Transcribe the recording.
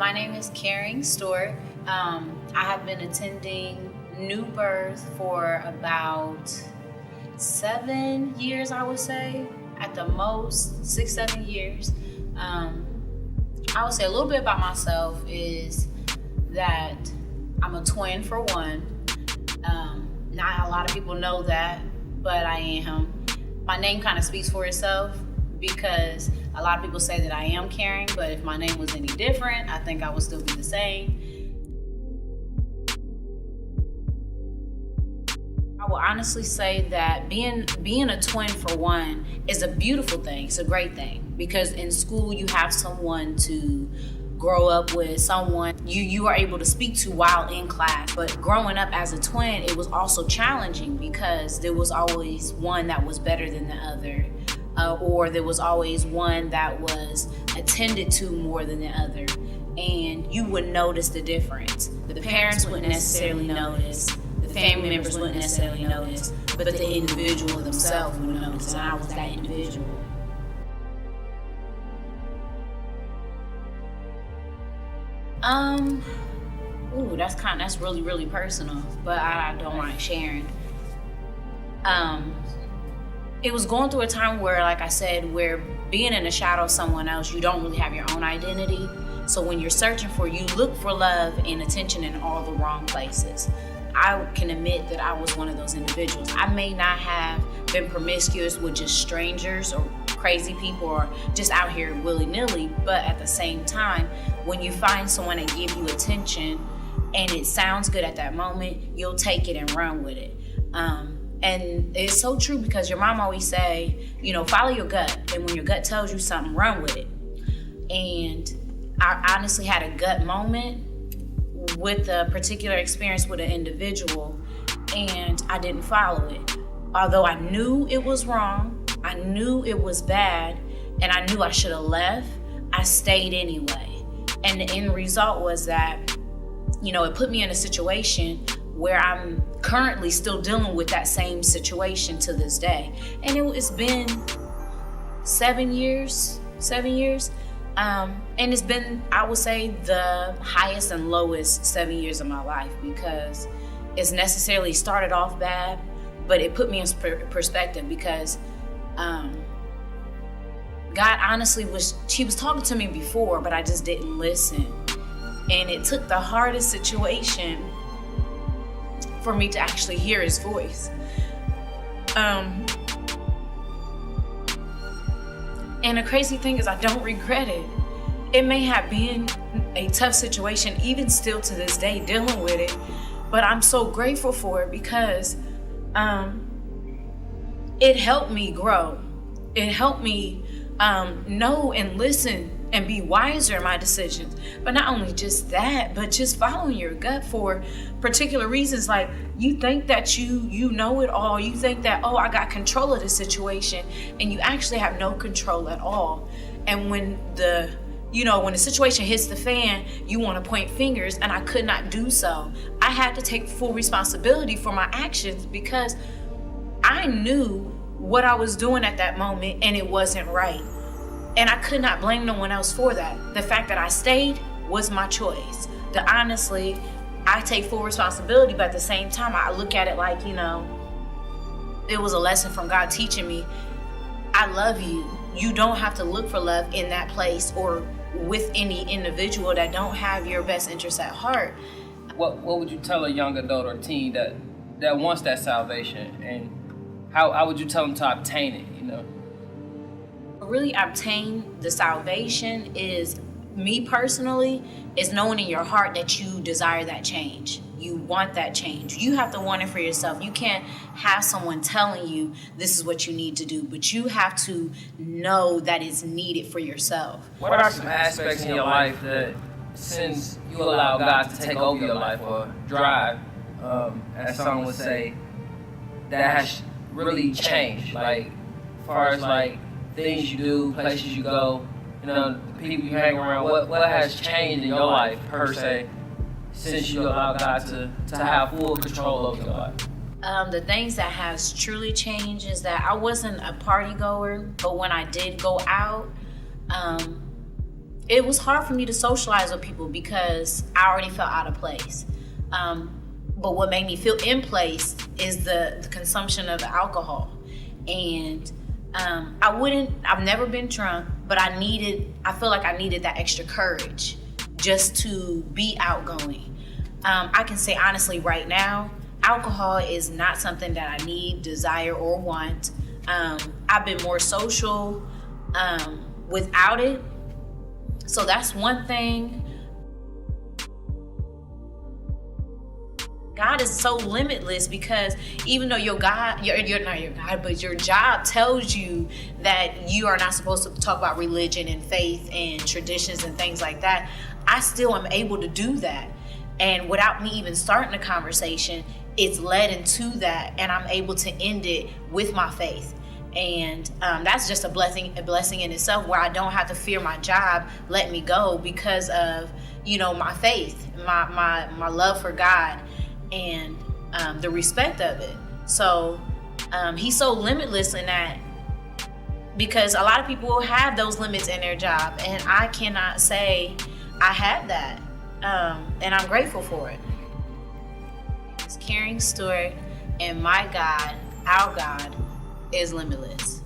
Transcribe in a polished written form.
My name is Stewart. I have been attending New Birth for about 7 years, I would say, at the most, 6-7 years. I would say a little bit about myself is that I'm a twin for one. Not a lot of people know that, but I am. My name kind of speaks for itself because a lot of people say that I am caring, but if my name was any different, I think I would still be the same. I will honestly say that being a twin for one is a beautiful thing. It's a great thing because in school you have someone to grow up with, someone you are able to speak to while in class. But growing up as a twin, it was also challenging because there was always one that was better than the other. Or there was always one that was attended to more than the other. And you would notice the difference. The parents wouldn't necessarily notice, the family members wouldn't necessarily notice, but the individual themselves would notice, and I was that individual. That's really, really personal, but I don't mind sharing. It was going through a time where, like I said, where being in the shadow of someone else, you don't really have your own identity. So when you're searching you look for love and attention in all the wrong places. I can admit that I was one of those individuals. I may not have been promiscuous with just strangers or crazy people or just out here willy-nilly, but at the same time, when you find someone that gives you attention and it sounds good at that moment, you'll take it and run with it. And it's so true because your mom always say, follow your gut. And when your gut tells you something, run with it. And I honestly had a gut moment with a particular experience with an individual, and I didn't follow it. Although I knew it was wrong, I knew it was bad, and I knew I should have left, I stayed anyway. And the end result was that, it put me in a situation where I'm currently still dealing with that same situation to this day. And it's been 7 years. And it's been, I would say, the highest and lowest 7 years of my life because it's necessarily started off bad, but it put me in perspective because God honestly he was talking to me before, but I just didn't listen. And it took the hardest situation for me to actually hear his voice. And the crazy thing is I don't regret it. It may have been a tough situation, even still to this day, dealing with it, but I'm so grateful for it because it helped me grow. It helped me know and listen and be wiser in my decisions. But not only just that, but just following your gut for particular reasons. Like you think that you know it all. You think that, I got control of the situation, and you actually have no control at all. And when the situation hits the fan, you want to point fingers, and I could not do so. I had to take full responsibility for my actions because I knew what I was doing at that moment, and it wasn't right. And I could not blame no one else for that. The fact that I stayed was my choice. Honestly, I take full responsibility, but at the same time, I look at it like, it was a lesson from God teaching me, I love you. You don't have to look for love in that place or with any individual that don't have your best interests at heart. What would you tell a young adult or teen that wants that salvation, and how would you tell them to obtain it, Really obtain the salvation is, me personally, is knowing in your heart that you desire that change. You want that change. You have to want it for yourself. You can't have someone telling you this is what you need to do, but you have to know that it's needed for yourself. What are some aspects in your life that, since you allow God to take over your life or drive, as some would say, that has really changed? Like, as far as like things you do, places you go, the people you hang around, what has changed in your life per se since you allow God to have full control over your life? The things that has truly changed is that I wasn't a party goer, but when I did go out, it was hard for me to socialize with people because I already felt out of place. But what made me feel in place is the consumption of alcohol. And I've never been drunk, but I feel like I needed that extra courage just to be outgoing. I can say honestly right now, alcohol is not something that I need, desire, or want. I've been more social without it. So that's one thing. God is so limitless because even though you're not your God, but your job tells you that you are not supposed to talk about religion and faith and traditions and things like that, I still am able to do that. And without me even starting a conversation, it's led into that, and I'm able to end it with my faith. And that's just a blessing in itself, where I don't have to fear my job let me go because of, my faith, my love for God, and the respect of it. So he's so limitless in that, because a lot of people have those limits in their job, and I cannot say I have that, and I'm grateful for it. It's Caring, Stewart, and my God, our God, is limitless.